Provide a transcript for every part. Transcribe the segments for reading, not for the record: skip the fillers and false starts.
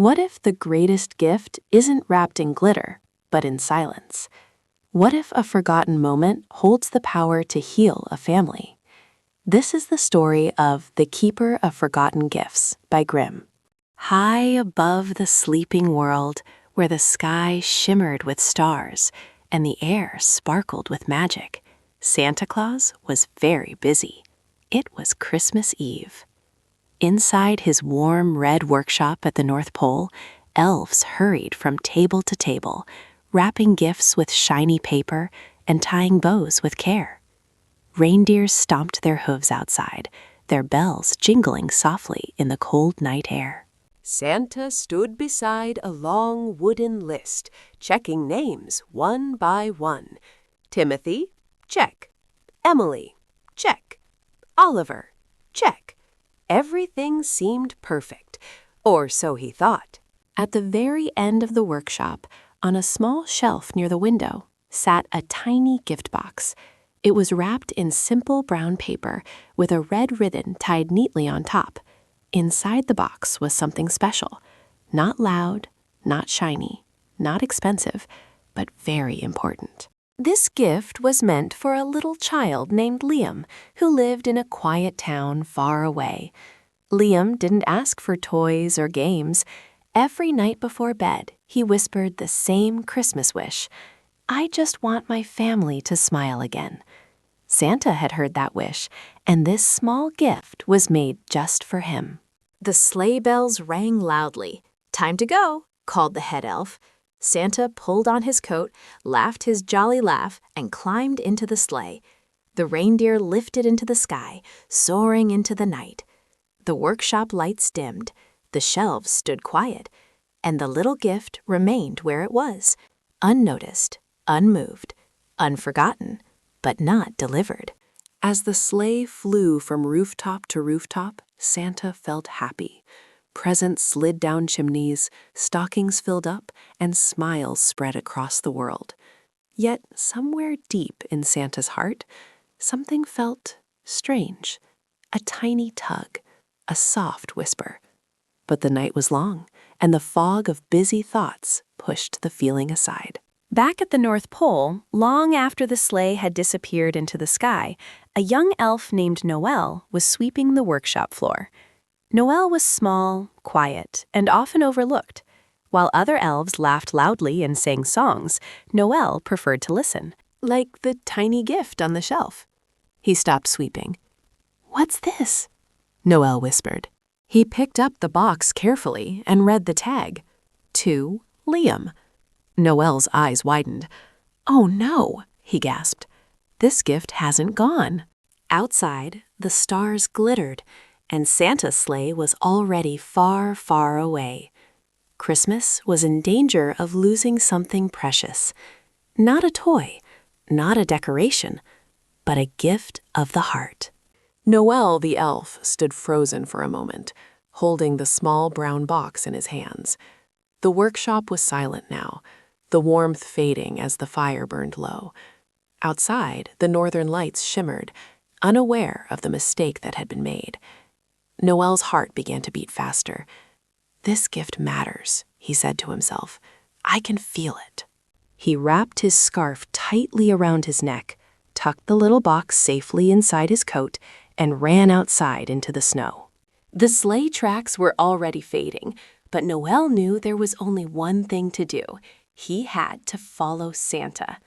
What if the greatest gift isn't wrapped in glitter, but in silence? What if a forgotten moment holds the power to heal a family? This is the story of The Keeper of Forgotten Gifts by Grimm. High above the sleeping world, where the sky shimmered with stars and the air sparkled with magic, Santa Claus was very busy. It was Christmas Eve. Inside his warm red workshop at the North Pole, elves hurried from table to table, wrapping gifts with shiny paper and tying bows with care. Reindeers stomped their hooves outside, their bells jingling softly in the cold night air. Santa stood beside a long wooden list, checking names one by one. Timothy, check. Emily, check. Oliver, check. Everything seemed perfect, or so he thought. At the very end of the workshop, on a small shelf near the window, sat a tiny gift box. It was wrapped in simple brown paper with a red ribbon tied neatly on top. Inside the box was something special, not loud, not shiny, not expensive, but very important. This gift was meant for a little child named Liam, who lived in a quiet town far away. Liam didn't ask for toys or games. Every night before bed, he whispered the same Christmas wish: "I just want my family to smile again." Santa had heard that wish, and this small gift was made just for him. The sleigh bells rang loudly. "Time to go," called the head elf. Santa pulled on his coat, laughed his jolly laugh, and climbed into the sleigh. The reindeer lifted into the sky, soaring into the night. The workshop lights dimmed, the shelves stood quiet, and the little gift remained where it was, unnoticed, unmoved, unforgotten, but not delivered. As the sleigh flew from rooftop to rooftop, Santa felt happy. Presents slid down chimneys, stockings filled up, and smiles spread across the world. Yet somewhere deep in Santa's heart, something felt strange. A tiny tug, a soft whisper. But the night was long, and the fog of busy thoughts pushed the feeling aside. Back at the North Pole, long after the sleigh had disappeared into the sky, a young elf named Noel was sweeping the workshop floor. Noel was small, quiet, and often overlooked. While other elves laughed loudly and sang songs, Noel preferred to listen, like the tiny gift on the shelf. He stopped sweeping. "What's this?" Noel whispered. He picked up the box carefully and read the tag. "To Liam." Noel's eyes widened. "Oh no," he gasped. "This gift hasn't gone." Outside, the stars glittered, and Santa's sleigh was already far, far away. Christmas was in danger of losing something precious. Not a toy, not a decoration, but a gift of the heart. Noel the elf stood frozen for a moment, holding the small brown box in his hands. The workshop was silent now, the warmth fading as the fire burned low. Outside, the northern lights shimmered, unaware of the mistake that had been made. Noel's heart began to beat faster. "This gift matters," he said to himself. "I can feel it." He wrapped his scarf tightly around his neck, tucked the little box safely inside his coat, and ran outside into the snow. The sleigh tracks were already fading, but Noel knew there was only one thing to do. He had to follow Santa.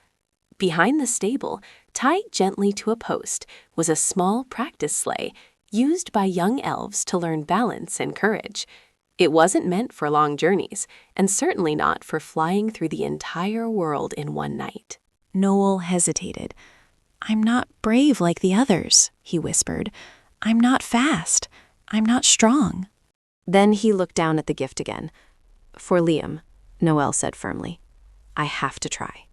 Behind the stable, tied gently to a post, was a small practice sleigh used by young elves to learn balance and courage. It wasn't meant for long journeys, and certainly not for flying through the entire world in one night. Noel hesitated. "I'm not brave like the others," he whispered. "I'm not fast. I'm not strong." Then he looked down at the gift again. "For Liam," Noel said firmly. "I have to try."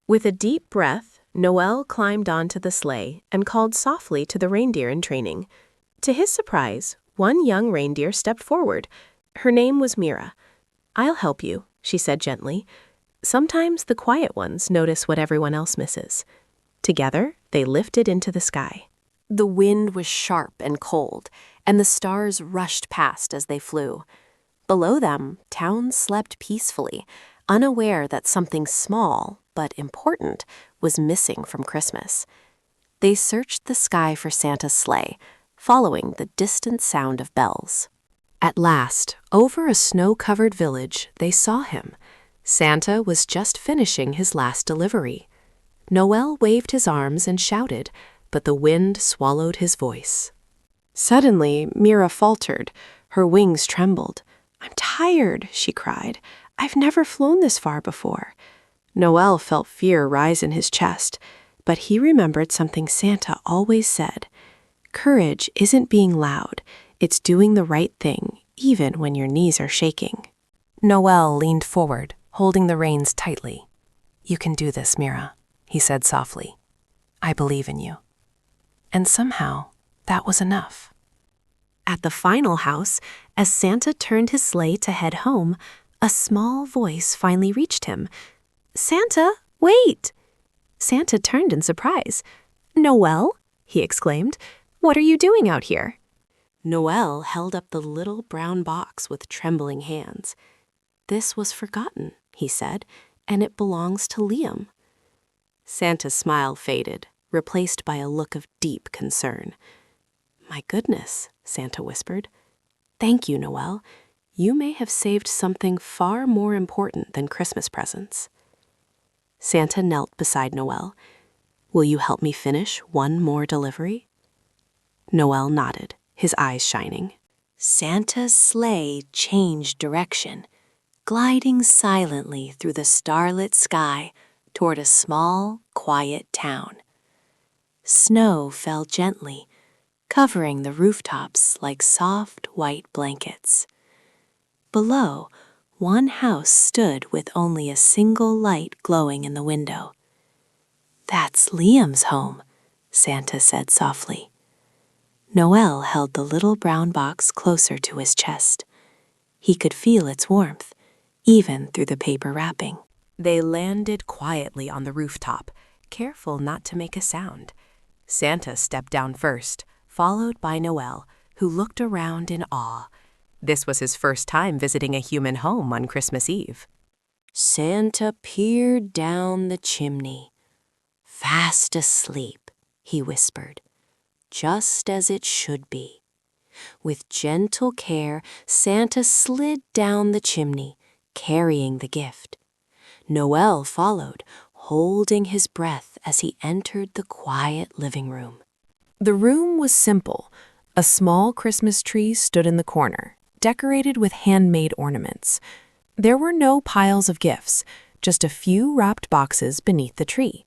With a deep breath, Noel climbed onto the sleigh and called softly to the reindeer in training. To his surprise, one young reindeer stepped forward. Her name was Mira. "I'll help you," she said gently. Sometimes the quiet ones notice what everyone else misses. Together, they lifted into the sky. The wind was sharp and cold, and the stars rushed past as they flew. Below them, town slept peacefully, unaware that something small but important was missing from Christmas. They searched the sky for Santa's sleigh, following the distant sound of bells. At last, over a snow-covered village, they saw him. Santa was just finishing his last delivery. Noel waved his arms and shouted, but the wind swallowed his voice. Suddenly, Mira faltered. Her wings trembled. "I'm tired," she cried. "I've never flown this far before." Noel felt fear rise in his chest, but he remembered something Santa always said. Courage isn't being loud, it's doing the right thing, even when your knees are shaking. Noel leaned forward, holding the reins tightly. "You can do this, Mira," he said softly. "I believe in you." And somehow, that was enough. At the final house, as Santa turned his sleigh to head home, a small voice finally reached him. "Santa, wait!" Santa turned in surprise. "Noel?" he exclaimed. "What are you doing out here?" Noel held up the little brown box with trembling hands. "This was forgotten," he said, "and it belongs to Liam." Santa's smile faded, replaced by a look of deep concern. "My goodness," Santa whispered. "Thank you, Noel. You may have saved something far more important than Christmas presents." Santa knelt beside Noel. "Will you help me finish one more delivery?" Noel nodded, his eyes shining. Santa's sleigh changed direction, gliding silently through the starlit sky toward a small, quiet town. Snow fell gently, covering the rooftops like soft white blankets. Below, one house stood with only a single light glowing in the window. "That's Liam's home," Santa said softly. Noel held the little brown box closer to his chest. He could feel its warmth, even through the paper wrapping. They landed quietly on the rooftop, careful not to make a sound. Santa stepped down first, followed by Noel, who looked around in awe. This was his first time visiting a human home on Christmas Eve. Santa peered down the chimney. "Fast asleep," he whispered, "just as it should be." With gentle care, Santa slid down the chimney, carrying the gift. Noel followed, holding his breath as he entered the quiet living room. The room was simple. A small Christmas tree stood in the corner, decorated with handmade ornaments. There were no piles of gifts, just a few wrapped boxes beneath the tree.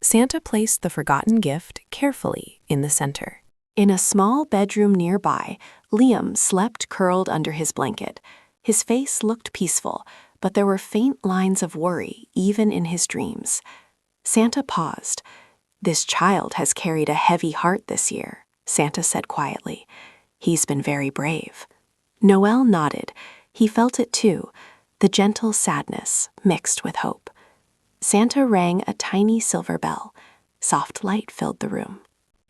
Santa placed the forgotten gift carefully in the center. In a small bedroom nearby, Liam slept curled under his blanket. His face looked peaceful, but there were faint lines of worry even in his dreams. Santa paused. "This child has carried a heavy heart this year," Santa said quietly. "He's been very brave." Noel nodded. He felt it too, the gentle sadness mixed with hope. Santa rang a tiny silver bell. Soft light filled the room.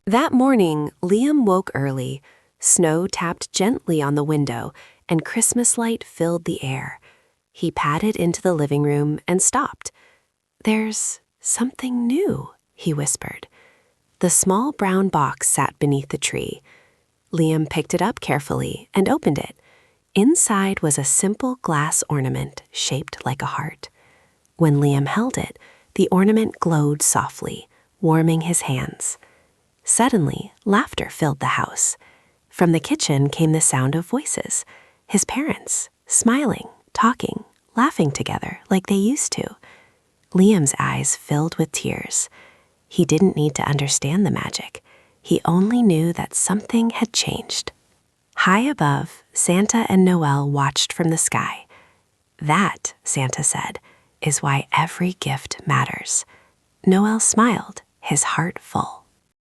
That morning, Liam woke early. Snow tapped gently on the window, and Christmas light filled the air. He padded into the living room and stopped. "There's something new," he whispered. The small brown box sat beneath the tree. Liam picked it up carefully and opened it. Inside was a simple glass ornament shaped like a heart. When Liam held it, the ornament glowed softly, warming his hands. Suddenly, laughter filled the house. From the kitchen came the sound of voices. His parents, smiling, talking, laughing together like they used to. Liam's eyes filled with tears. He didn't need to understand the magic. He only knew that something had changed. High above, Santa and Noel watched from the sky. "That," Santa said, "is why every gift matters." Noel smiled, his heart full.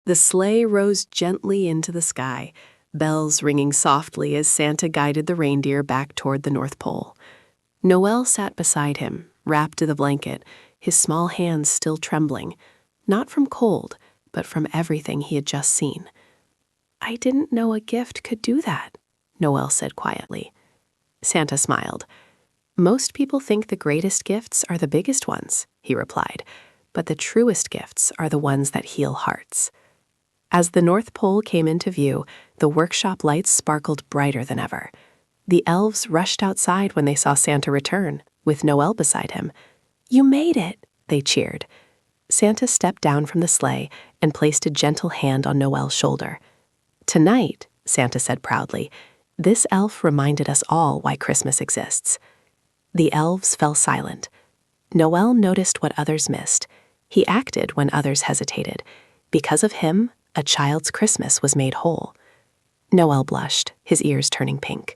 The sleigh rose gently into the sky, bells ringing softly as Santa guided the reindeer back toward the North Pole. Noel sat beside him, wrapped in the blanket, his small hands still trembling, not from cold, but from everything he had just seen. "I didn't know a gift could do that," Noel said quietly. Santa smiled. Most people think the greatest gifts are the biggest ones, he replied, but the truest gifts are the ones that heal hearts. As the North Pole came into view, the workshop lights sparkled brighter than ever. The elves rushed outside when they saw Santa return, with Noel beside him. "You made it," they cheered. Santa stepped down from the sleigh and placed a gentle hand on Noel's shoulder. "Tonight," Santa said proudly, "this elf reminded us all why Christmas exists." The elves fell silent. Noel noticed what others missed. He acted when others hesitated. Because of him, a child's Christmas was made whole. Noel blushed, his ears turning pink.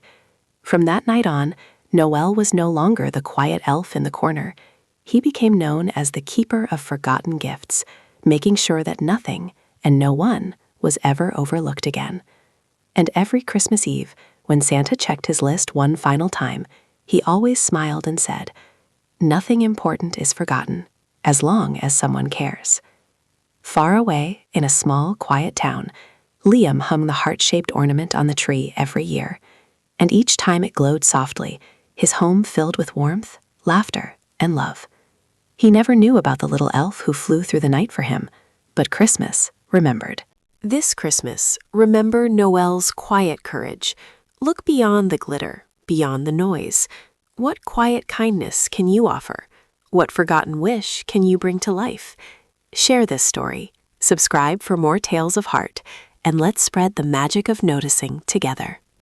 From that night on, Noel was no longer the quiet elf in the corner. He became known as the keeper of forgotten gifts, making sure that nothing and no one was ever overlooked again. And every Christmas Eve, when Santa checked his list one final time, he always smiled and said, "Nothing important is forgotten, as long as someone cares." Far away, in a small, quiet town, Liam hung the heart-shaped ornament on the tree every year, and each time it glowed softly, his home filled with warmth, laughter, and love. He never knew about the little elf who flew through the night for him, but Christmas remembered. This Christmas, remember Noel's quiet courage. Look beyond the glitter, beyond the noise. What quiet kindness can you offer? What forgotten wish can you bring to life? Share this story, subscribe for more tales of heart, and let's spread the magic of noticing together.